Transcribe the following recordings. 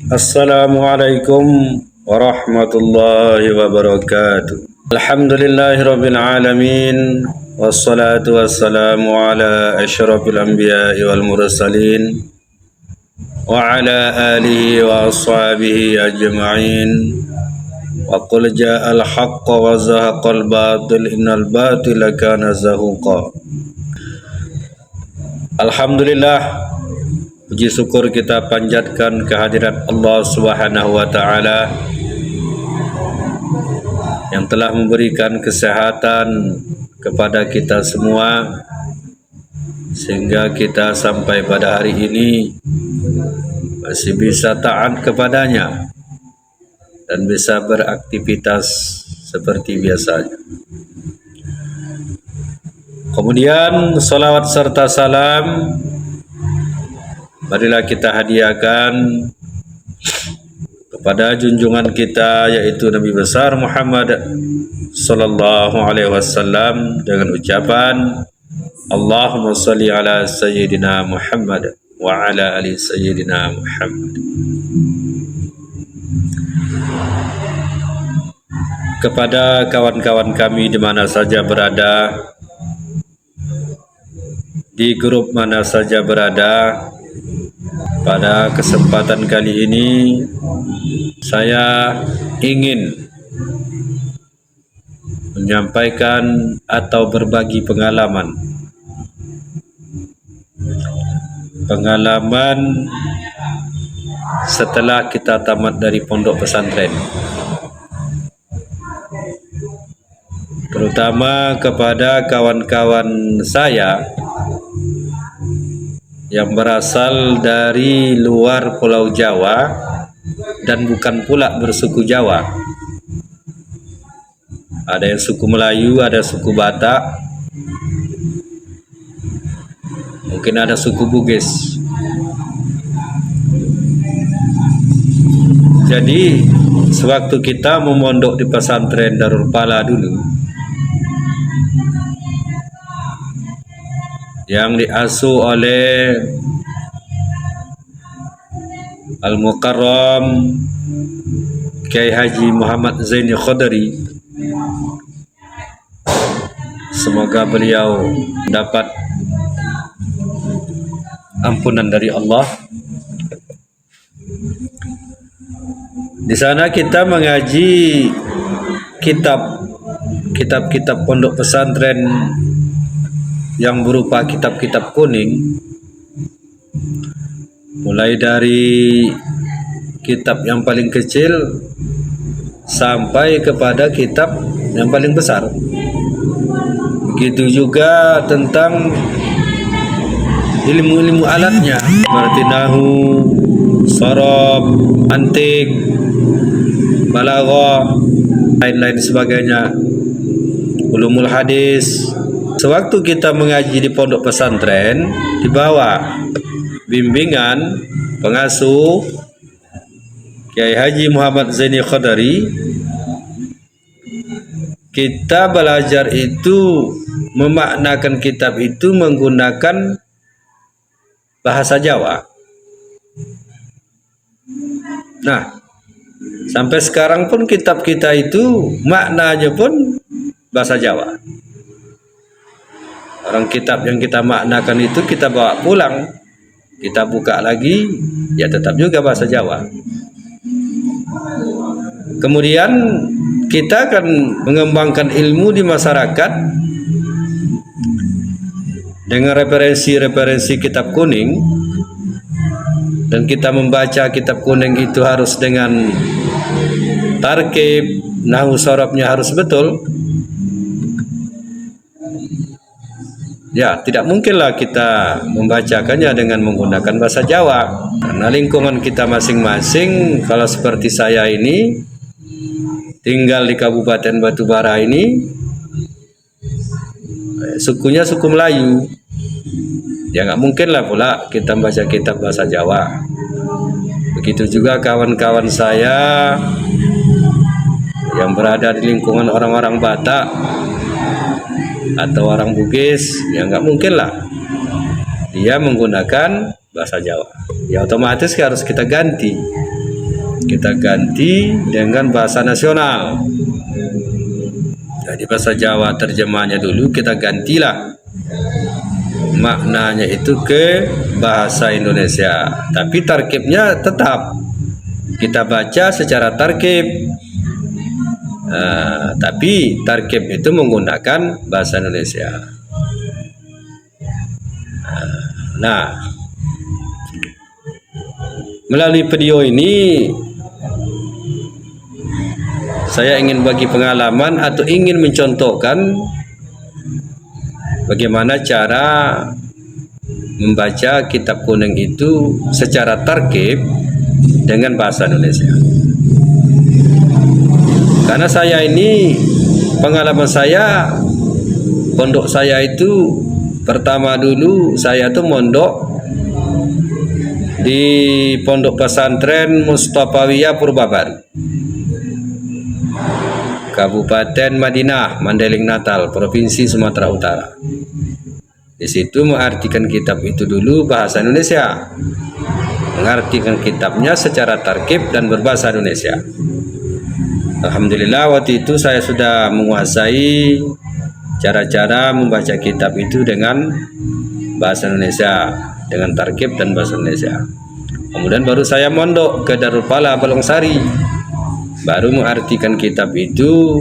Assalamualaikum warahmatullahi wabarakatuh. Alhamdulillahirabbil alamin wassalatu wassalamu ala asyrafil anbiya'i wal mursalin wa ala alihi wa ashabihi ajma'in. Wa qul ja'al haqqa wa zahaqal batil innal batila kana zahuqa. Alhamdulillah, puji syukur kita panjatkan kehadirat Allah Subhanahu wa taala yang telah memberikan kesehatan kepada kita semua sehingga kita sampai pada hari ini masih bisa taat kepadanya dan bisa beraktivitas seperti biasanya. Kemudian salawat serta salam marilah kita hadiahkan kepada junjungan kita yaitu Nabi besar Muhammad sallallahu alaihi wasallam dengan ucapan Allahumma shalli ala sayyidina Muhammad wa ala ali sayyidina Muhammad. Kepada kawan-kawan kami di mana saja berada, di grup mana saja berada, pada kesempatan kali ini saya ingin menyampaikan atau berbagi pengalaman setelah kita tamat dari pondok pesantren, terutama kepada kawan-kawan saya yang berasal dari luar Pulau Jawa dan bukan pula bersuku Jawa. Ada yang suku Melayu, ada suku Batak, mungkin ada suku Bugis. Jadi sewaktu kita memondok di pesantren Darul Pala dulu, yang diasuh oleh Al-Mukarram Kiai Haji Muhammad Zaini Khudari, semoga beliau dapat ampunan dari Allah. Di sana kita mengaji kitab-kitab pondok pesantren yang berupa kitab-kitab kuning, mulai dari kitab yang paling kecil sampai kepada kitab yang paling besar. Begitu juga tentang ilmu-ilmu alatnya seperti nahu, sorob, antik, balaghah, lain-lain sebagainya, ulumul hadis. Sewaktu kita mengaji di pondok pesantren di bawah bimbingan pengasuh Kiai Haji Muhammad Zaini Khudari, kita belajar itu memaknakan kitab itu menggunakan bahasa Jawa. Nah, sampai sekarang pun kitab kita itu maknanya pun bahasa Jawa. Orang kitab yang kita maknakan itu kita bawa pulang, kita buka lagi, ya tetap juga bahasa Jawa. Kemudian kita akan mengembangkan ilmu di masyarakat dengan referensi-referensi kitab kuning, dan kita membaca kitab kuning itu harus dengan tarkib, nahwu sorobnya harus betul. Ya, tidak mungkinlah kita membacakannya dengan menggunakan bahasa Jawa. Karena lingkungan kita masing-masing, kalau seperti saya ini, tinggal di Kabupaten Batubara ini, sukunya suku Melayu. Ya nggak mungkinlah pula kita membaca kitab bahasa Jawa. Begitu juga kawan-kawan saya yang berada di lingkungan orang-orang Batak atau orang Bugis, ya nggak mungkin lah dia menggunakan bahasa Jawa. Ya otomatis harus kita ganti kita ganti dengan bahasa nasional. Jadi bahasa Jawa terjemahnya dulu kita gantilah maknanya itu ke bahasa Indonesia, tapi tarkibnya tetap kita baca secara tarkib. Tapi tarkib itu menggunakan bahasa Indonesia. Nah, melalui video ini saya ingin bagi pengalaman atau ingin mencontohkan bagaimana cara membaca kitab kuning itu secara tarkib dengan bahasa Indonesia. Karena saya ini, pengalaman saya, pondok saya itu pertama dulu saya tuh mondok di Pondok Pesantren Mustafawiyah Purbabaru, Kabupaten Madinah, Mandailing Natal, Provinsi Sumatera Utara. Di situ mengartikan kitab itu dulu bahasa Indonesia, mengartikan kitabnya secara tarkib dan berbahasa Indonesia. Alhamdulillah waktu itu saya sudah menguasai cara-cara membaca kitab itu dengan bahasa Indonesia, dengan tarkib dan bahasa Indonesia. Kemudian baru saya mondok ke Darul Falah Balongsari, baru mengartikan kitab itu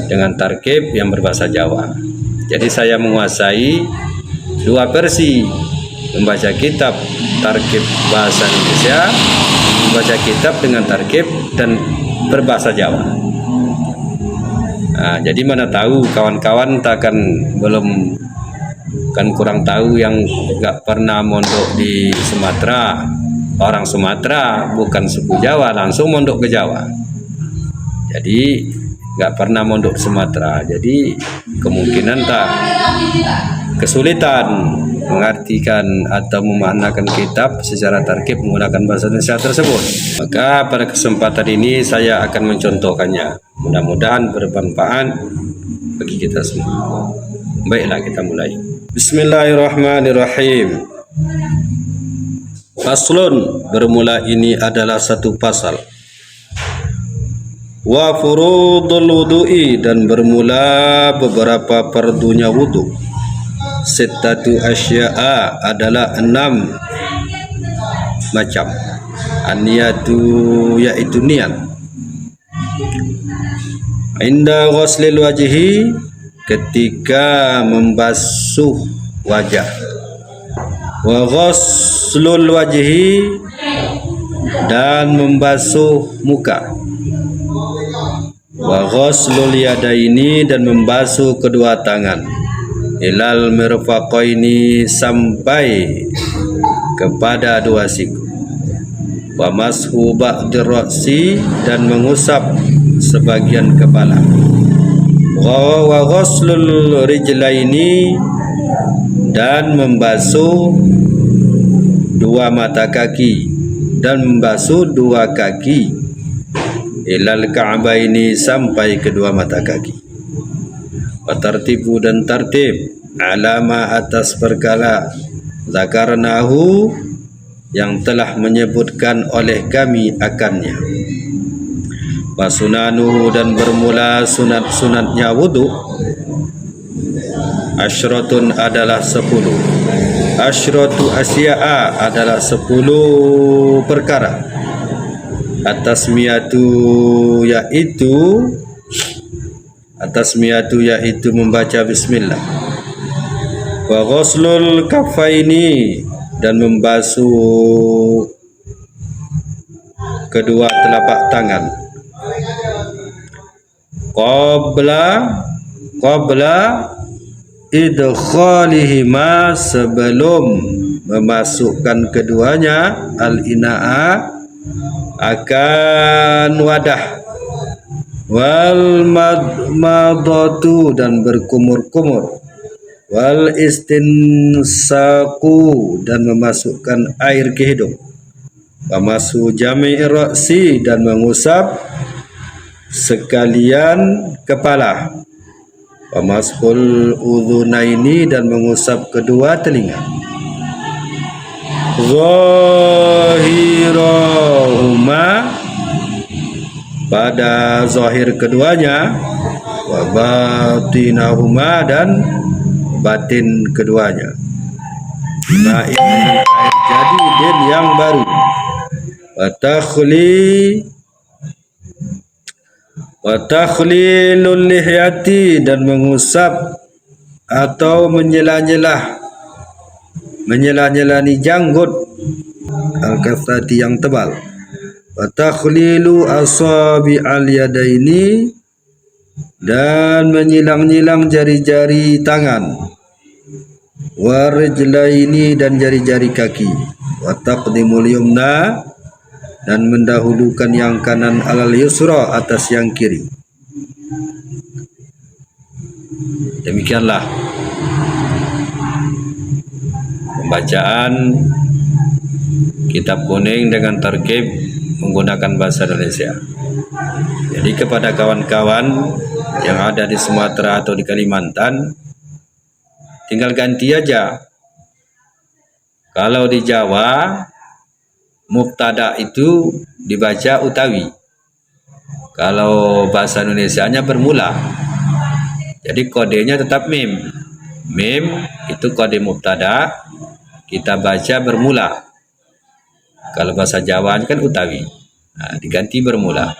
dengan tarkib yang berbahasa Jawa. Jadi saya menguasai dua versi, membaca kitab tarkib bahasa Indonesia, membaca kitab dengan tarkib dan berbahasa Jawa. Nah, jadi mana tahu kawan-kawan takkan belum kan kurang tahu yang nggak pernah mondok di Sumatera, orang Sumatera bukan suku Jawa langsung mondok ke Jawa. Jadi nggak pernah mondok di Sumatera, jadi kemungkinan tak kesulitan mengartikan atau memaknakan kitab secara tarkib menggunakan bahasa Indonesia tersebut. Maka pada kesempatan ini saya akan mencontohkannya. Mudah-mudahan bermanfaat bagi kita semua. Baiklah, kita mulai. Bismillahirrahmanirrahim. Faslun, bermula ini adalah satu pasal. Wa furudul wudu'i, dan bermula beberapa fardunya wudu. Sittatu asya'a, adalah 6 macam. An-niyatu, yaitu niat. Inda ghuslil wajhi, ketika membasuh wajah. Wa ghuslul wajhi, dan membasuh muka. Wa ghuslul yadaini, dan membasuh kedua tangan. Ilal mirfaqaini, sampai kepada dua siku. Wa mashu ba'dir ra'si, dan mengusap sebagian kepala. Wa ghuslul rijlaini, dan membasuh dua mata kaki, dan membasuh dua kaki. Ilal ka'baini, sampai kedua mata kaki. Watartibu, dan tartib, alama, atas perkara zakarnahu, yang telah menyebutkan oleh kami akannya. Wasunanuhu, dan bermula sunat-sunatnya wudu. Asyratun, adalah 10. Asyratu asya'a, adalah 10 perkara. Atasmiyatu, yaitu membaca bismillah. Wa ghuslul kaffaini, dan membasuh kedua telapak tangan. Qabla idkhalihima, sebelum memasukkan keduanya, al-ina'a, akan wadah. Wal madmadatu, dan berkumur-kumur. Wal istinsaku, dan memasukkan air ke hidung. Wa masu jami'i ra'si, dan mengusap sekalian kepala. Wa masul udhunaini, dan mengusap kedua telinga. Zahirahuma, pada zahir keduanya, wa batinahuma dan batin keduanya. Nah, ini air jadi din yang baru. Wa takhlilul lihyati dan mengusap atau menyela-nyelani janggut al-kathati yang tebal. Wa takhlilu asabi'al yadaini dan menyilang-nyilang jari-jari tangan. Wa rijlaini dan jari-jari kaki. Wa taqdimul yumna dan mendahulukan yang kanan alal yusra atas yang kiri. Demikianlah pembacaan kitab kuning dengan terkib menggunakan bahasa Indonesia. Jadi kepada kawan-kawan yang ada di Sumatera atau di Kalimantan, tinggal ganti aja. Kalau di Jawa, mubtada itu dibaca utawi. Kalau bahasa Indonesianya bermula. Jadi kodenya tetap mim. Mim itu kode mubtada, kita baca bermula. Kalau bahasa Jawa kan utawi. Nah, diganti bermula.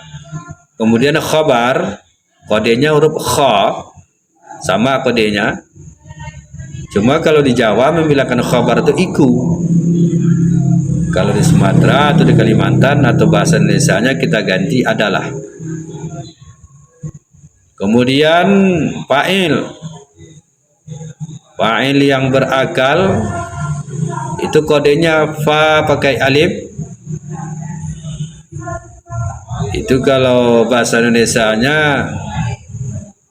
Kemudian khabar, kodenya huruf kha, sama kodenya. Cuma kalau di Jawa membilangkan khabar itu iku. Kalau di Sumatera atau di Kalimantan atau bahasa Indonesianya kita ganti adalah. Kemudian fa'il. Fa'il yang berakal itu kodenya fa pakai alif. Itu kalau bahasa Indonesianya,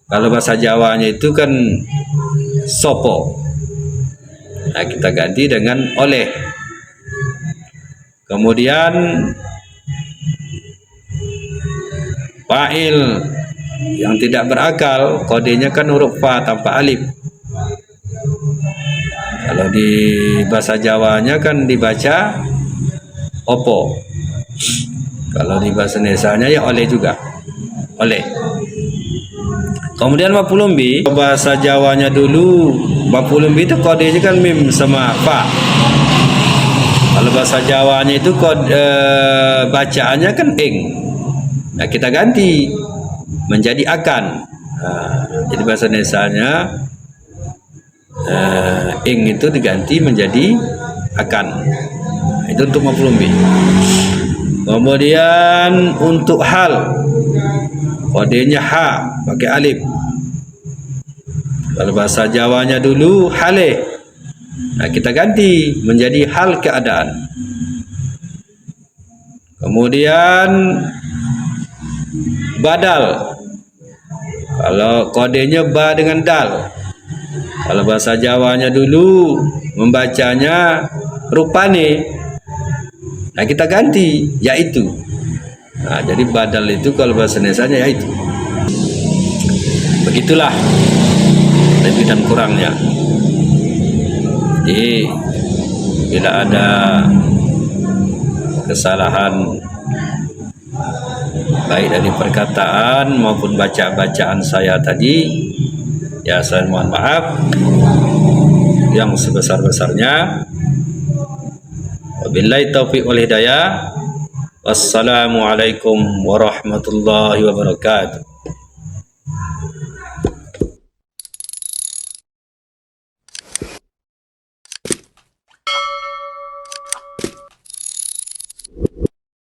kalau bahasa Jawanya itu kan sopo. Nah, kita ganti dengan oleh. Kemudian fa'il yang tidak berakal kodenya kan huruf fa tanpa alif. Kalau di bahasa Jawanya kan dibaca opo. Kalau di bahasa Indonesianya ya oleh juga. Oleh. Kemudian maf'ulun bi, bahasa Jawanya dulu maf'ulun bi itu kodenya kan mim sama fa. Kalau bahasa Jawanya itu bacaannya kan ing. Nah, kita ganti menjadi akan. Nah, jadi bahasa Indonesianya ing itu diganti menjadi akan. Nah, itu untuk maf'ulun bi. Kemudian untuk hal kodenya ha pakai alif. Kalau bahasa Jawanya dulu hale. Nah, kita ganti menjadi hal keadaan. Kemudian badal. Kalau kodenya ba dengan dal. Kalau bahasa Jawanya dulu membacanya rupane. Nah, kita ganti yaitu. Nah, jadi badal itu kalau bahasa Indonesianya yaitu. Begitulah lebih dan kurangnya. Jadi bila ada kesalahan baik dari perkataan maupun bacaan saya tadi, ya saya mohon maaf yang sebesar-besarnya. Wabillahi taufiq wal hidayah. Wassalamualaikum warahmatullahi wabarakatuh.